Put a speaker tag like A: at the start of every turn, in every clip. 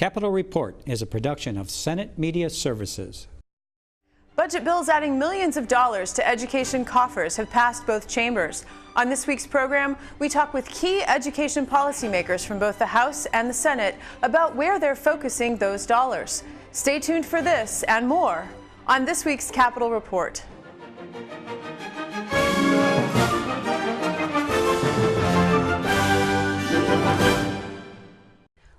A: Capitol Report is a production of Senate Media Services.
B: Budget bills adding millions of dollars to education coffers have passed both chambers. On this week's program, we talk with key education policymakers from both the House and the Senate about where they're focusing those dollars. Stay tuned for this and more on this week's Capitol Report.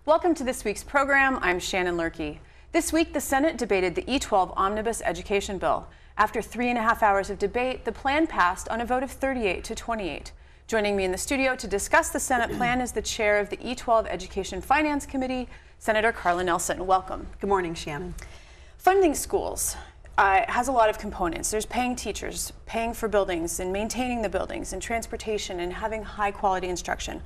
B: Welcome to this week's program. I'm Shannon Lurkey. This week, the Senate debated the E-12 Omnibus Education Bill. After 3.5 hours of debate, the plan passed on a vote of 38 to 28. Joining me in the studio to discuss the Senate plan is the chair of the E-12 Education Finance Committee, Senator Carla Nelson. Welcome.
C: Good morning, Shannon.
B: Funding schools has a lot of components. There's paying teachers, paying for buildings and maintaining the buildings and transportation and having high quality instruction.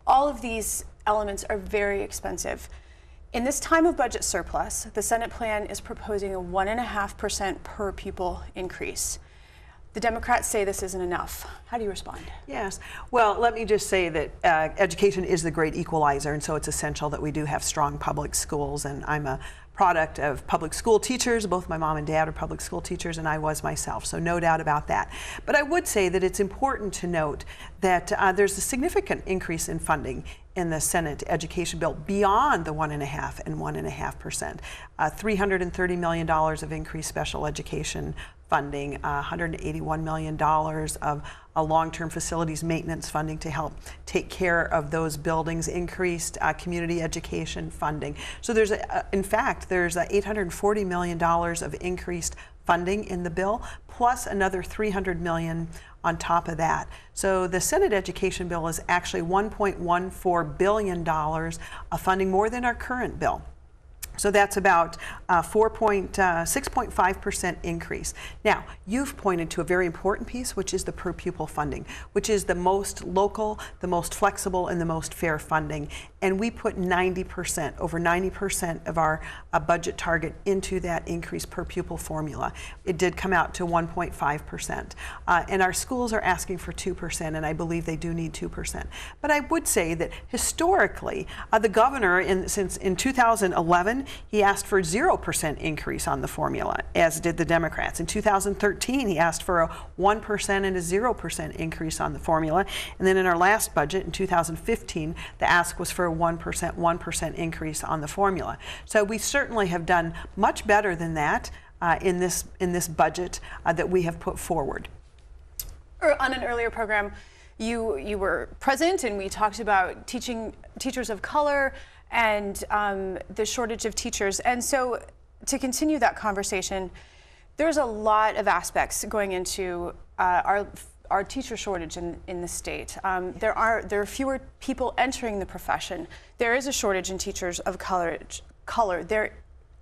B: All of these elements are very expensive. In this time of budget surplus, the Senate plan is proposing a 1.5% per pupil increase. The Democrats say this isn't enough. How do you respond?
C: Yes. Well, let me just say that education is the great equalizer, and so it's essential that we do have strong public schools. And I'm a product of public school teachers. Both my mom and dad are public school teachers, and I was myself, so no doubt about that. But I would say that it's important to note that there's a significant increase in funding in the Senate education bill beyond the 1.5% and 1.5%. $330 million of increased special education funding, $181 million of long-term facilities maintenance funding to help take care of those buildings, increased community education funding. So there's, in fact, there's $840 million of increased funding in the bill, plus another $300 million on top of that. So the Senate education bill is actually $1.14 billion of funding, more than our current bill. So that's about 6.5% increase. Now, you've pointed to a very important piece, which is the per pupil funding, which is the most local, the most flexible, and the most fair funding. And we put 90%, over 90% of our budget target into that increased per pupil formula. It did come out to 1.5%. And our schools are asking for 2%, and I believe they do need 2%. But I would say that historically, the governor, since in 2011, he asked for 0% increase on the formula, as did the Democrats. In 2013, he asked for a 1% and a 0% increase on the formula. And then in our last budget, in 2015, the ask was for a 1% increase on the formula. So we certainly have done much better than that in this budget that we have put forward.
B: On an earlier program, you were present, and we talked about teachers of color and the shortage of teachers. And so to continue that conversation, there's a lot of aspects going into our teacher shortage in the state. There are fewer people entering the profession. There is a shortage in teachers of color. There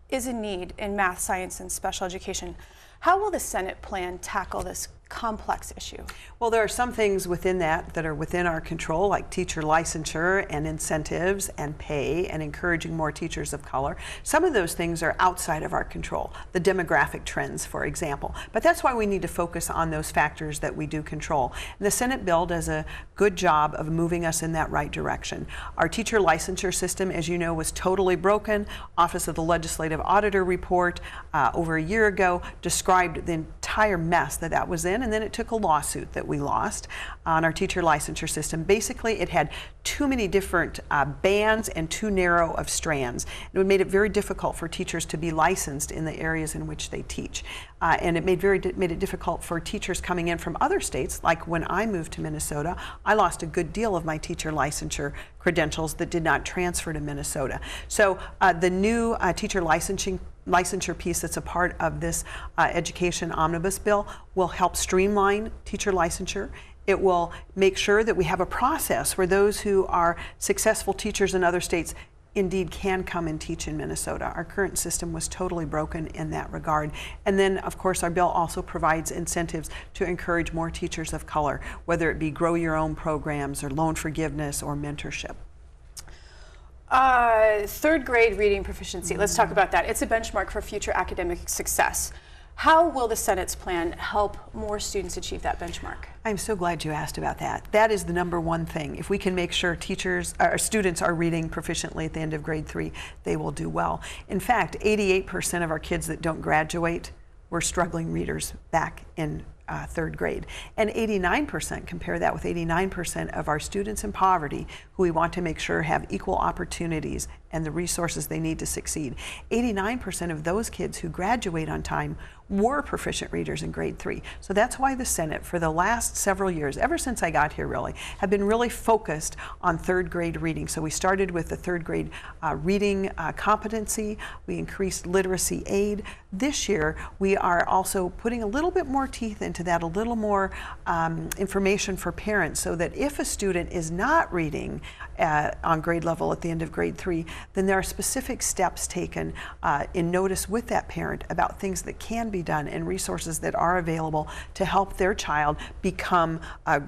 B: is a need in math, science, and special education. How will the Senate plan tackle this complex issue?
C: Well, there are some things within that are within our control, like teacher licensure and incentives and pay and encouraging more teachers of color. Some of those things are outside of our control, the demographic trends, for example. But that's why we need to focus on those factors that we do control. And the Senate bill does a good job of moving us in that right direction. Our teacher licensure system, as you know, was totally broken. Office of the Legislative Auditor report over a year ago described the entire mess that was in, and then it took a lawsuit that we lost on our teacher licensure system. Basically, it had too many different bands and too narrow of strands. It made it very difficult for teachers to be licensed in the areas in which they teach. And it made it difficult for teachers coming in from other states. Like when I moved to Minnesota, I lost a good deal of my teacher licensure credentials that did not transfer to Minnesota. So the new teacher licensure piece that's a part of this education omnibus bill will help streamline teacher licensure. It will make sure that we have a process where those who are successful teachers in other states indeed can come and teach in Minnesota. Our current system was totally broken in that regard. And then, of course, our bill also provides incentives to encourage more teachers of color, whether it be grow your own programs or loan forgiveness or mentorship.
B: Third grade reading proficiency. Let's talk about that. It's a benchmark for future academic success. How will the Senate's plan help more students achieve that benchmark?
C: I'm so glad you asked about that. That is the number one thing. If we can make sure students are reading proficiently at the end of grade 3, they will do well. In fact, 88% of our kids that don't graduate were struggling readers back in 3rd grade. And 89%, compare that with 89% of our students in poverty who we want to make sure have equal opportunities and the resources they need to succeed. 89% of those kids who graduate on time were proficient readers in grade 3. So that's why the Senate, for the last several years, ever since I got here really, have been really focused on 3rd grade reading. So we started with the 3rd grade reading competency. We increased literacy aid. This year, we are also putting a little bit more teeth into that, a little more information for parents, so that if a student is not reading on grade level at the end of grade 3, then there are specific steps taken in notice with that parent about things that can be done and resources that are available to help their child become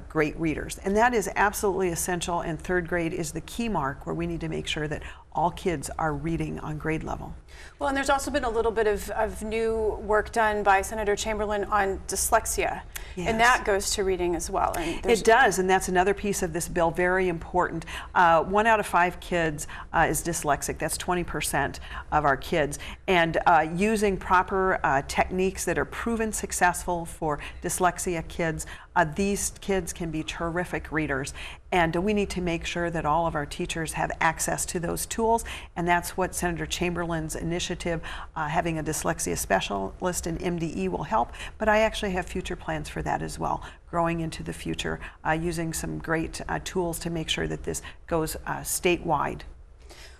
C: great readers. And that is absolutely essential, and 3rd grade is the key mark where we need to make sure that all kids are reading on grade level.
B: Well, and there's also been a little bit of new work done by Senator Chamberlain on dyslexia,
C: Yes.
B: and that goes to reading as well. And
C: it does, and that's another piece of this bill, very important. 1 out of 5 kids is dyslexic. That's 20% of our kids. And using proper techniques that are proven successful for dyslexia kids, these kids can be terrific readers. And we need to make sure that all of our teachers have access to those tools, and that's what Senator Chamberlain's initiative, having a dyslexia specialist in MDE, will help. But I actually have future plans for that as well, growing into the future, using some great tools to make sure that this goes statewide.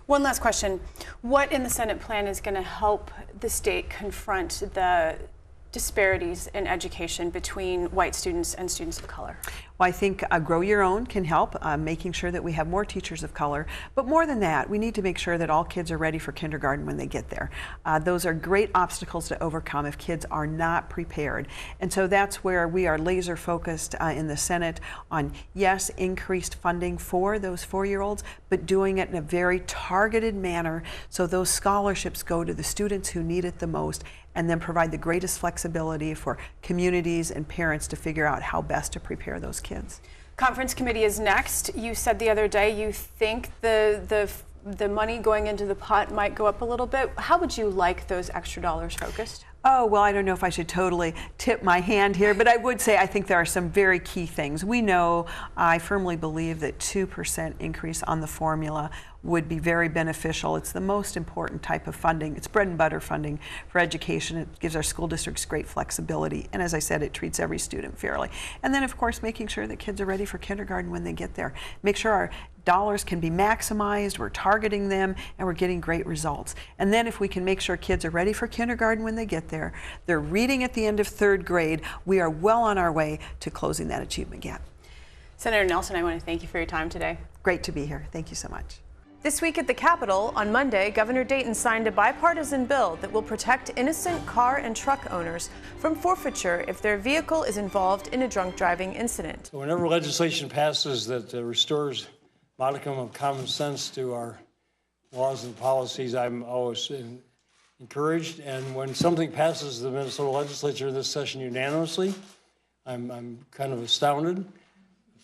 B: One last question. What in the Senate plan is going to help the state confront the disparities in education between white students and students of color?
C: Well, I think Grow Your Own can help, making sure that we have more teachers of color. But more than that, we need to make sure that all kids are ready for kindergarten when they get there. Those are great obstacles to overcome if kids are not prepared. And so that's where we are laser focused in the Senate on, yes, increased funding for those 4-year-olds, but doing it in a very targeted manner so those scholarships go to the students who need it the most, and then provide the greatest flexibility for communities and parents to figure out how best to prepare those kids.
B: Conference committee is next. You said the other day you think the money going into the pot might go up a little bit. How would you like those extra dollars focused?
C: Oh, well, I don't know if I should totally tip my hand here, but I would say I think there are some very key things. We know, I firmly believe that 2% increase on the formula would be very beneficial. It's the most important type of funding. It's bread and butter funding for education. It gives our school districts great flexibility. And as I said, it treats every student fairly. And then, of course, making sure that kids are ready for kindergarten when they get there. Make sure our dollars can be maximized, we're targeting them, and we're getting great results. And then if we can make sure kids are ready for kindergarten when they get there, they're reading at the end of 3rd grade, we are well on our way to closing that achievement gap.
B: Senator Nelson, I want to thank you for your time today.
C: Great to be here. Thank you so much.
B: This week at the Capitol, on Monday, Governor Dayton signed a bipartisan bill that will protect innocent car and truck owners from forfeiture if their vehicle is involved in a drunk driving incident.
D: So whenever legislation passes that restores modicum of common sense to our laws and policies, I'm always encouraged. And when something passes the Minnesota legislature this session unanimously, I'm kind of astounded,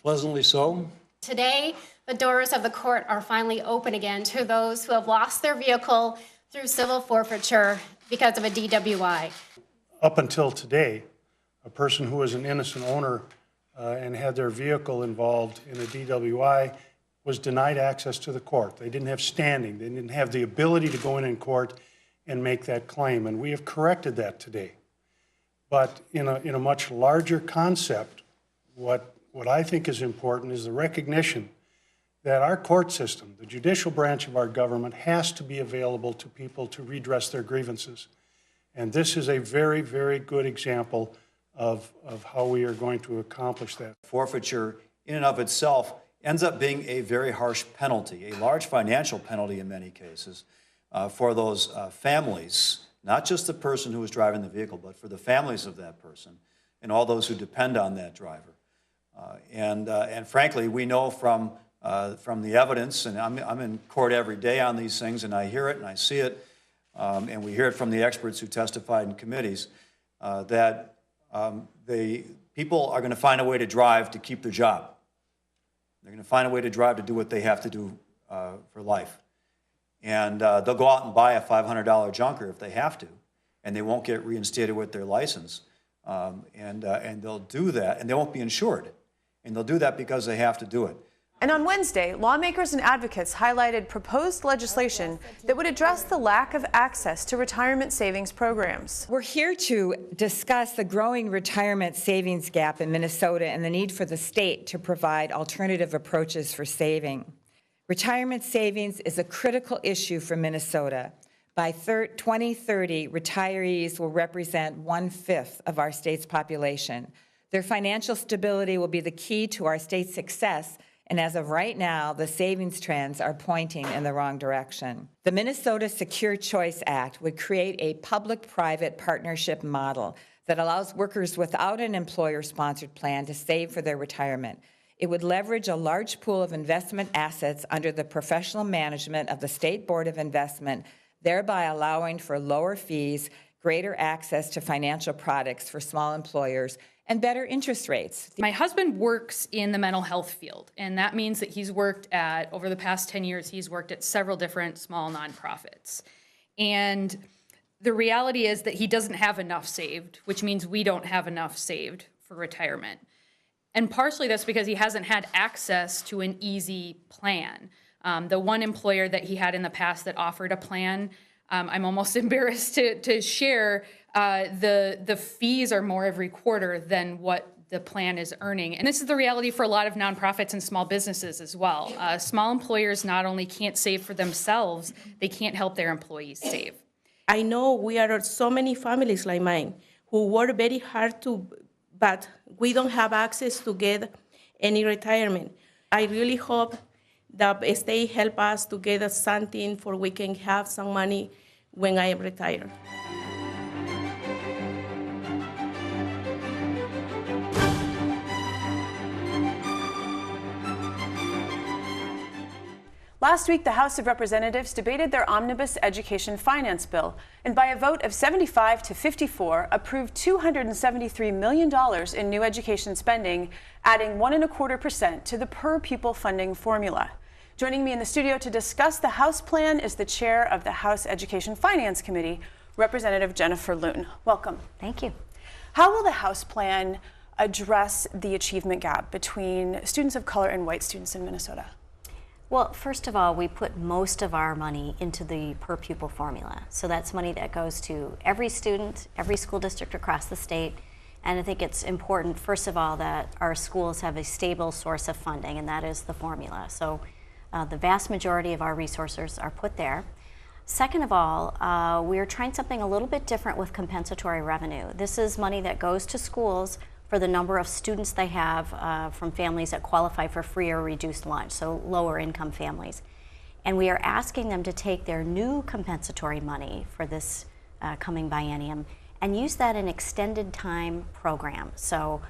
D: pleasantly so.
E: Today, the doors of the court are finally open again to those who have lost their vehicle through civil forfeiture because of a DWI.
F: Up until today, a person who was an innocent owner and had their vehicle involved in a DWI was denied access to the court. They didn't have standing. They didn't have the ability to go in court and make that claim. And we have corrected that today. But in a much larger concept, what I think is important is the recognition that our court system, the judicial branch of our government, has to be available to people to redress their grievances. And this is a very, very good example of how we are going to accomplish that.
G: Forfeiture in and of itself ends up being a very harsh penalty, a large financial penalty in many cases for those families, not just the person who was driving the vehicle, but for the families of that person and all those who depend on that driver. And frankly, we know from the evidence, and I'm in court every day on these things, and I hear it and I see it, and we hear it from the experts who testified in committees, that people are going to find a way to drive to keep their job. They're going to find a way to drive to do what they have to do for life. And they'll go out and buy a $500 junker if they have to, and they won't get reinstated with their license. And they'll do that, and they won't be insured. And they'll do that because they have to do it.
B: And on Wednesday, lawmakers and advocates highlighted proposed legislation that would address the lack of access to retirement savings programs.
H: We're here to discuss the growing retirement savings gap in Minnesota and the need for the state to provide alternative approaches for saving. Retirement savings is a critical issue for Minnesota. By 2030, retirees will represent 1/5 of our state's population. Their financial stability will be the key to our state's success, and as of right now, the savings trends are pointing in the wrong direction. The Minnesota Secure Choice Act would create a public-private partnership model that allows workers without an employer-sponsored plan to save for their retirement. It would leverage a large pool of investment assets under the professional management of the State Board of Investment, thereby allowing for lower fees, greater access to financial products for small employers, and better interest rates.
I: My husband works in the mental health field, and that means that he's worked at, over the past 10 years, he's worked at several different small nonprofits. And the reality is that he doesn't have enough saved, which means we don't have enough saved for retirement. And partially that's because he hasn't had access to an easy plan. The one employer that he had in the past that offered a plan, I'm almost embarrassed to share, the fees are more every quarter than what the plan is earning. And this is the reality for a lot of nonprofits and small businesses as well. Small employers not only can't save for themselves, they can't help their employees save.
J: I know we are so many families like mine who work very hard but we don't have access to get any retirement. I really hope that the state help us to get us something for we can have some money when I am retired.
B: Last week, the House of Representatives debated their omnibus education finance bill, and by a vote of 75 to 54, approved $273 million in new education spending, adding 1.25% to the per-pupil funding formula. Joining me in the studio to discuss the House plan is the chair of the House Education Finance Committee, Representative Jennifer Loon. Welcome.
K: Thank you.
B: How will the House plan address the achievement gap between students of color and white students in Minnesota?
K: Well, first of all, we put most of our money into the per pupil formula. So that's money that goes to every student, every school district across the state. And I think it's important, first of all, that our schools have a stable source of funding, and that is the formula. So the vast majority of our resources are put there. Second of all, we're trying something a little bit different with compensatory revenue. This is money that goes to schools for the number of students they have from families that qualify for free or reduced lunch, so lower income families. And we are asking them to take their new compensatory money for this coming biennium and use that in extended time programs. So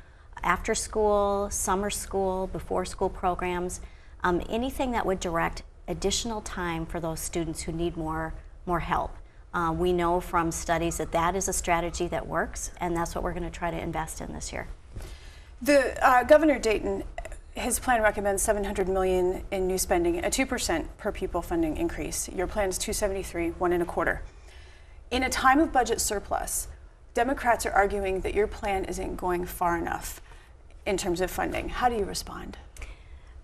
K: after school, summer school, before school programs, anything that would direct additional time for those students who need more help. We know from studies that that is a strategy that works, and that's what we're going to try to invest in this year.
B: Governor Dayton, his plan recommends $700 million in new spending, a 2% per pupil funding increase. Your plan is $273, 1.25. In a time of budget surplus, Democrats are arguing that your plan isn't going far enough in terms of funding. How do you respond?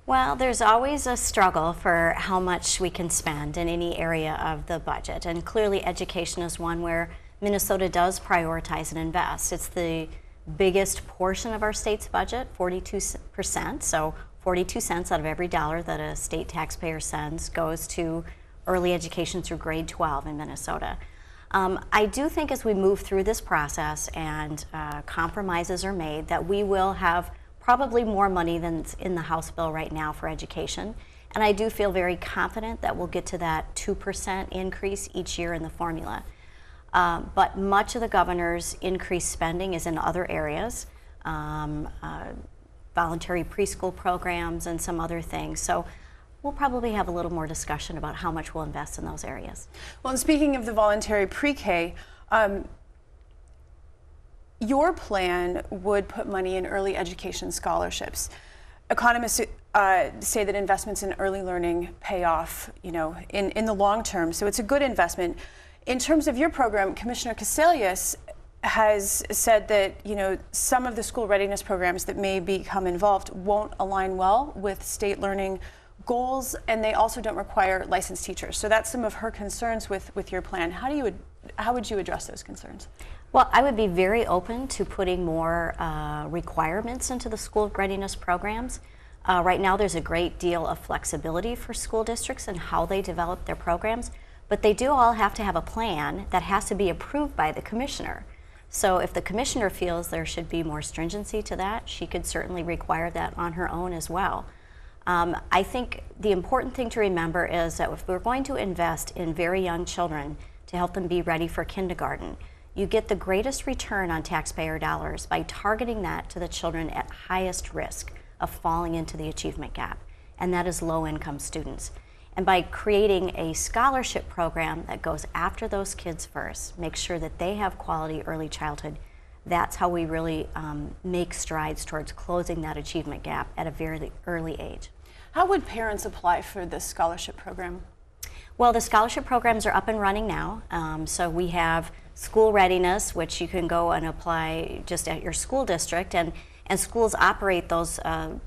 K: Well, there's always a struggle for how much we can spend in any area of the budget, and clearly education is one where Minnesota does prioritize and invest. It's the biggest portion of our state's budget, 42%, so 42 cents out of every dollar that a state taxpayer sends goes to early education through grade 12 in Minnesota. I do think as we move through this process and compromises are made that we will have probably more money than in the House bill right now for education. And I do feel very confident that we'll get to that 2% increase each year in the formula. But much of the governor's increased spending is in other areas, voluntary preschool programs and some other things. So we'll probably have a little more discussion about how much we'll invest in those areas.
B: Well, and speaking of the voluntary pre-K, your plan would put money in early education scholarships. Economists say that investments in early learning pay off, in the long term. So it's a good investment. In terms of your program, Commissioner Cassellius has said that, some of the school readiness programs that may become involved won't align well with state learning goals, and they also don't require licensed teachers. So that's some of her concerns with your plan. How would you address those concerns?
K: Well, I would be very open to putting more requirements into the school readiness programs. Right now, there's a great deal of flexibility for school districts and how they develop their programs, but they do all have to have a plan that has to be approved by the commissioner. So if the commissioner feels there should be more stringency to that, she could certainly require that on her own as well. I think the important thing to remember is that if we're going to invest in very young children to help them be ready for kindergarten, you get the greatest return on taxpayer dollars by targeting that to the children at highest risk of falling into the achievement gap, and that is low-income students. And by creating a scholarship program that goes after those kids first, make sure that they have quality early childhood, that's how we really make strides towards closing that achievement gap at a very early age.
B: How would parents apply for this scholarship program?
K: Well, the scholarship programs are up and running now. So we have school readiness, which you can go and apply just at your school district, and schools operate those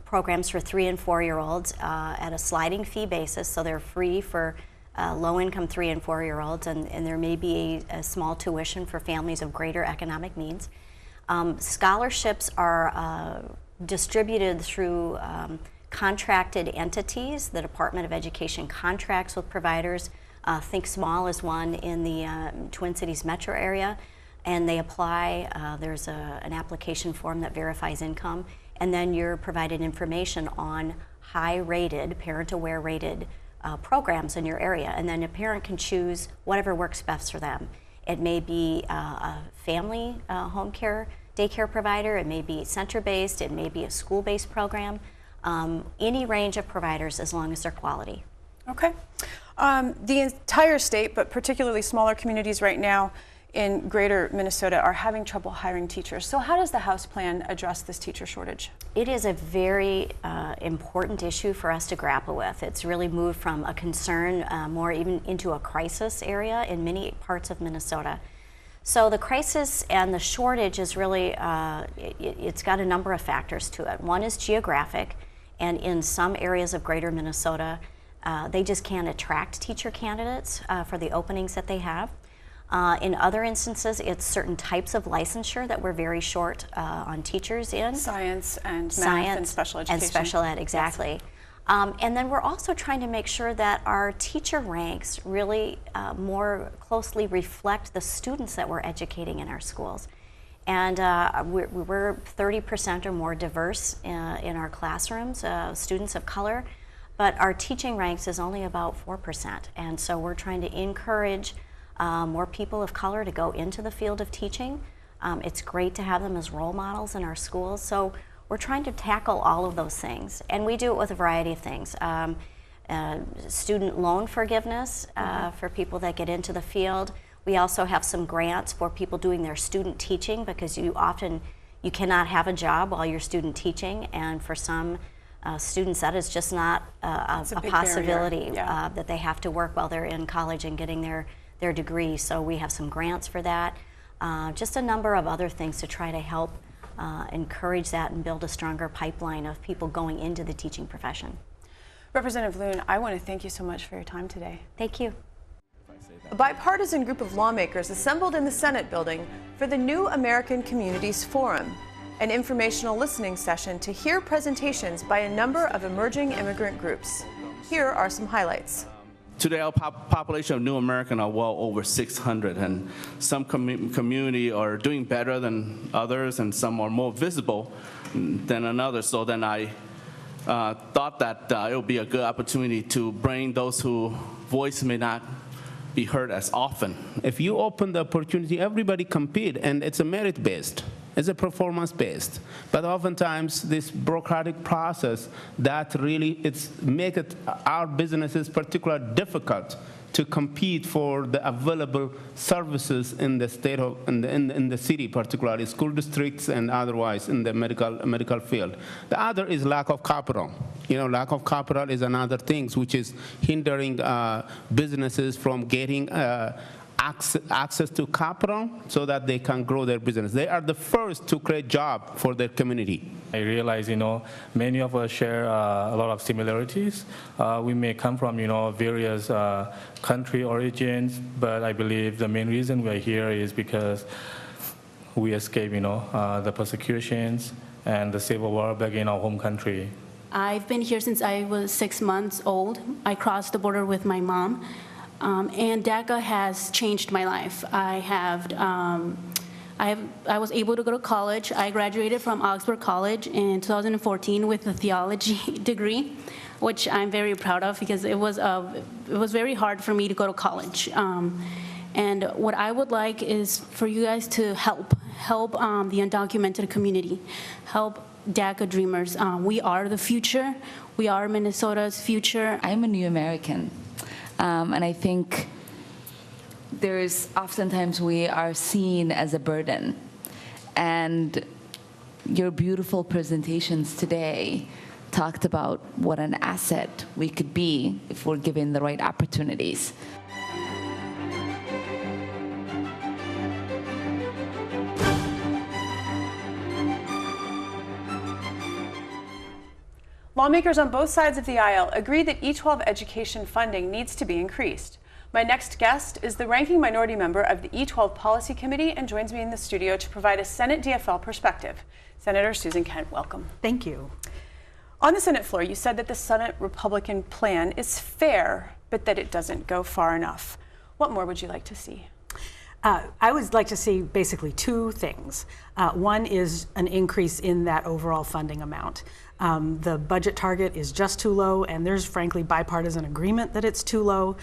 K: programs for 3- and 4-year-olds at a sliding fee basis, so they're free for low-income 3- and 4-year-olds, and there may be a small tuition for families of greater economic needs. Scholarships are distributed through contracted entities. The Department of Education contracts with providers. Think Small is one in the Twin Cities metro area, and they apply. There's an application form that verifies income, and then you're provided information on high-rated, parent-aware rated programs in your area, and then a parent can choose whatever works best for them. It may be a family home care daycare provider, it may be center-based, it may be a school-based program, any range of providers as long as they're quality.
B: Okay. The entire state, but particularly smaller communities right now in greater Minnesota, are having trouble hiring teachers. So how does the House plan address this teacher shortage?
K: It is a very important issue for us to grapple with. It's really moved from a concern more even into a crisis area in many parts of Minnesota. So the crisis and the shortage is really, it's got a number of factors to it. One is geographic, and in some areas of greater Minnesota, they just can't attract teacher candidates for the openings that they have. In other instances, it's certain types of licensure that we're very short on teachers in.
B: Science and math and special education.
K: And special ed, exactly. Yes. And then we're also trying to make sure that our teacher ranks really more closely reflect the students that we're educating in our schools. And we're 30% or more diverse in our classrooms, students of color, but our teaching ranks is only about 4%. And so we're trying to encourage more people of color to go into the field of teaching. It's great to have them as role models in our schools. So we're trying to tackle all of those things, and we do it with a variety of things. Student loan forgiveness for people that get into the field. We also have some grants for people doing their student teaching, because you cannot have a job while you're student teaching, and for some students that is just not a possibility, that they have to work while they're in college and getting their degree. So we have some grants for that. Just a number of other things to try to help encourage that and build a stronger pipeline of people going into the teaching profession.
B: Representative Loon, I want to thank you so much for your time today.
K: Thank you.
B: A bipartisan group of lawmakers assembled in the Senate building for the New American Communities Forum, an informational listening session to hear presentations by a number of emerging immigrant groups. Here are some highlights.
L: Today, our population of New American are well over 600, and some community are doing better than others, and some are more visible than another. So then I thought that it would be a good opportunity to bring those whose voice may not be heard as often.
M: If you open the opportunity, everybody compete, and it's a merit-based. is a performance-based. But oftentimes, this bureaucratic process that really make it our businesses particularly difficult to compete for the available services in the state of, in the city, particularly school districts and otherwise in the medical field. The other is lack of capital. Lack of capital is another thing which is hindering businesses from getting access to capital so that they can grow their business. They are the first to create jobs for their community.
N: I realize, many of us share a lot of similarities. We may come from, various country origins, but I believe the main reason we're here is because we escaped, the persecutions and the civil war back in our home country.
O: I've been here since I was 6 months old. I crossed the border with my mom. And DACA has changed my life. I was able to go to college. I graduated from Augsburg College in 2014 with a theology degree, which I'm very proud of because it was very hard for me to go to college. And what I would like is for you guys to help the undocumented community, help DACA dreamers. We are the future. We are Minnesota's future.
P: I'm a new American. And I think oftentimes we are seen as a burden. And your beautiful presentations today talked about what an asset we could be if we're given the right opportunities.
B: Lawmakers on both sides of the aisle agree that E-12 education funding needs to be increased. My next guest is the ranking minority member of the E-12 Policy Committee and joins me in the studio to provide a Senate DFL perspective. Senator Susan Kent, welcome.
Q: Thank you.
B: On the Senate floor, you said that the Senate Republican plan is fair, but that it doesn't go far enough. What more would you like to see?
Q: I would like to see basically two things. One is an increase in that overall funding amount. The budget target is just too low, and there's frankly bipartisan agreement that it's too low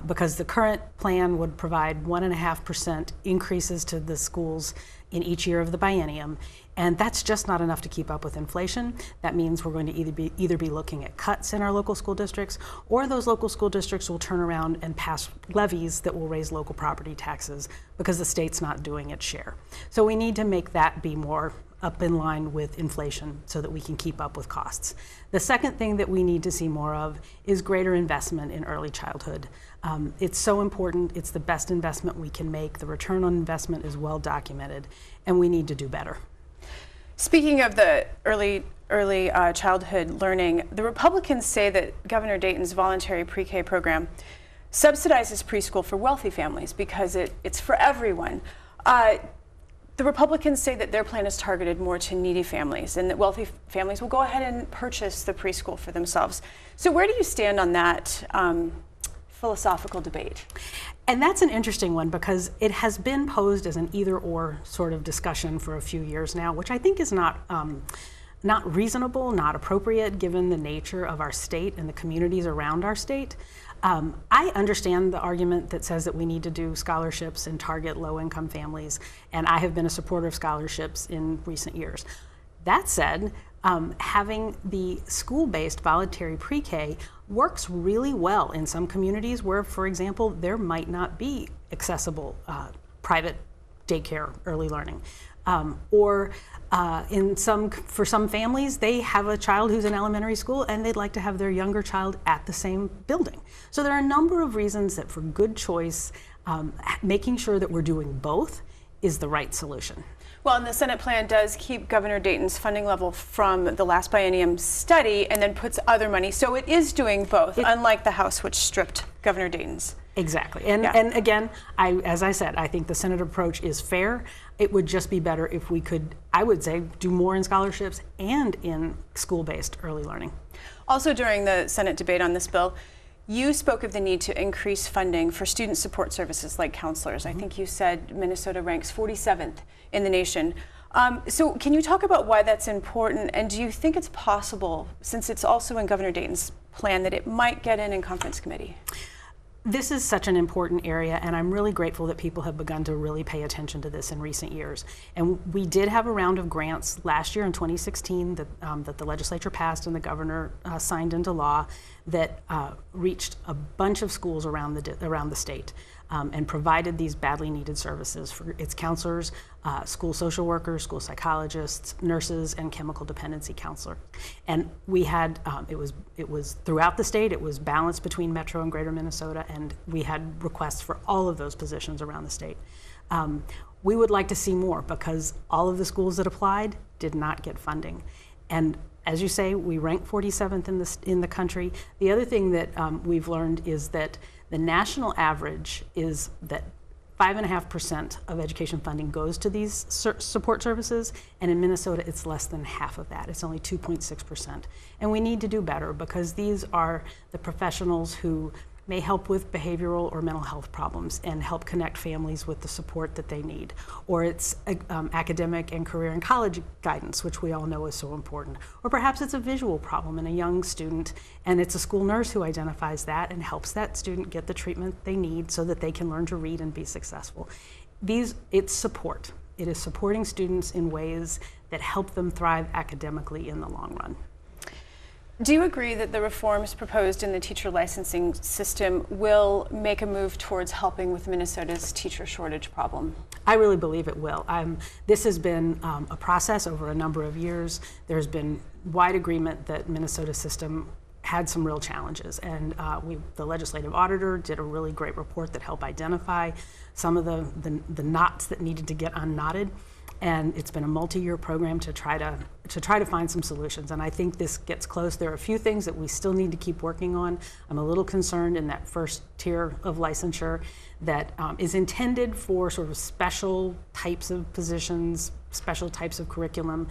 Q: because the current plan would provide 1.5% increases to the schools in each year of the biennium, and that's just not enough to keep up with inflation. That means we're going to either be looking at cuts in our local school districts, or those local school districts will turn around and pass levies that will raise local property taxes because the state's not doing its share. So we need to make that be more up in line with inflation so that we can keep up with costs. The second thing that we need to see more of is greater investment in early childhood. It's so important. It's the best investment we can make. The return on investment is well documented, and we need to do better.
B: Speaking of the early childhood learning, the Republicans say that Governor Dayton's voluntary pre-K program subsidizes preschool for wealthy families because it's for everyone. The Republicans say that their plan is targeted more to needy families and that wealthy families will go ahead and purchase the preschool for themselves. So where do you stand on that philosophical debate?
Q: And that's an interesting one because it has been posed as an either-or sort of discussion for a few years now, which I think is not reasonable, not appropriate given the nature of our state and the communities around our state. I understand the argument that says that we need to do scholarships and target low-income families, and I have been a supporter of scholarships in recent years. That said, having the school-based voluntary pre-K works really well in some communities where, for example, there might not be accessible private daycare early learning. For some families, they have a child who's in elementary school and they'd like to have their younger child at the same building. So there are a number of reasons that for good choice, making sure that we're doing both is the right solution.
B: Well, and the Senate plan does keep Governor Dayton's funding level from the last biennium study and then puts other money. So it is doing both, unlike the House, which stripped Governor Dayton's.
Q: Exactly. And again, as I said, I think the Senate approach is fair. It would just be better if we could, I would say, do more in scholarships and in school-based early learning.
B: Also during the Senate debate on this bill, you spoke of the need to increase funding for student support services like counselors. I think you said Minnesota ranks 47th in the nation. So can you talk about why that's important, and do you think it's possible, since it's also in Governor Dayton's plan, that it might get in conference committee?
Q: This is such an important area, and I'm really grateful that people have begun to really pay attention to this in recent years. And we did have a round of grants last year in 2016 that the legislature passed and the governor signed into law that reached a bunch of schools around the state and provided these badly needed services for its counselors, school social workers, school psychologists, nurses, and chemical dependency counselor. And we had, it was throughout the state, it was balanced between Metro and Greater Minnesota, and we had requests for all of those positions around the state. We would like to see more because all of the schools that applied did not get funding. And as you say, we rank 47th in the country. The other thing that we've learned is that the national average is that 5.5% of education funding goes to these support services, and in Minnesota it's less than half of that. It's only 2.6%. And we need to do better because these are the professionals who may help with behavioral or mental health problems and help connect families with the support that they need. Or it's academic and career and college guidance, which we all know is so important. Or perhaps it's a visual problem in a young student, and it's a school nurse who identifies that and helps that student get the treatment they need so that they can learn to read and be successful. It's support. It is supporting students in ways that help them thrive academically in the long run.
B: Do you agree that the reforms proposed in the teacher licensing system will make a move towards helping with Minnesota's teacher shortage problem?
Q: I really believe it will. This has been a process over a number of years. There's been wide agreement that Minnesota's system had some real challenges, and the legislative auditor did a really great report that helped identify some of the knots that needed to get unknotted. And it's been a multi-year program to try to find some solutions. And I think this gets close. There are a few things that we still need to keep working on. I'm a little concerned in that first tier of licensure that is intended for sort of special types of positions, special types of curriculum,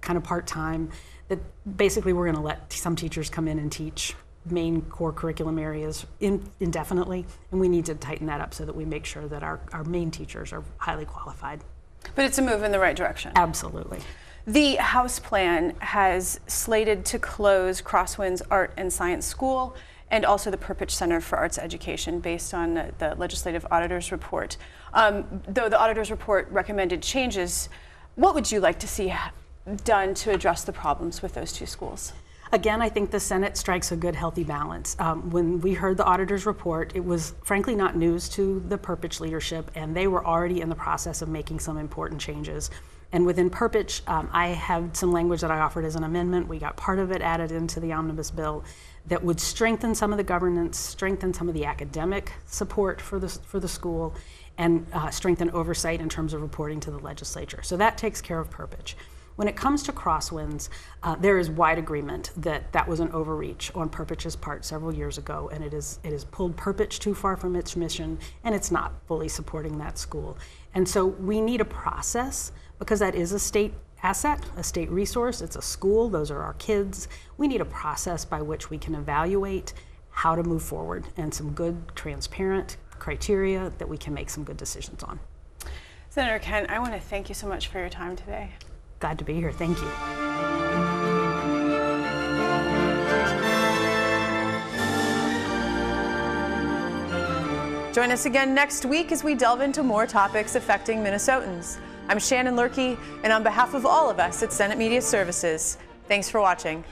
Q: kind of part-time, that basically we're going to let some teachers come in and teach main core curriculum areas indefinitely. And we need to tighten that up so that we make sure that our main teachers are highly qualified.
B: But it's a move in the right direction.
Q: Absolutely.
B: The House plan has slated to close Crosswinds Art and Science School and also the Perpich Center for Arts Education based on the legislative auditor's report. Though the auditor's report recommended changes, what would you like to see done to address the problems with those two schools?
Q: Again, I think the Senate strikes a good, healthy balance. When we heard the auditor's report, it was frankly not news to the Perpich leadership, and they were already in the process of making some important changes. And within Perpich, I have some language that I offered as an amendment. We got part of it added into the omnibus bill that would strengthen some of the governance, strengthen some of the academic support for the school, and strengthen oversight in terms of reporting to the legislature. So that takes care of Perpich. When it comes to Crosswinds, there is wide agreement that that was an overreach on Perpich's part several years ago, and it has pulled Perpich too far from its mission, and it's not fully supporting that school. And so we need a process, because that is a state asset, a state resource. It's a school. Those are our kids. We need a process by which we can evaluate how to move forward and some good, transparent criteria that we can make some good decisions on.
B: Senator Kent, I want to thank you so much for your time today.
Q: Glad to be here. Thank you.
B: Join us again next week as we delve into more topics affecting Minnesotans. I'm Shannon Lurkey, and on behalf of all of us at Senate Media Services, thanks for watching.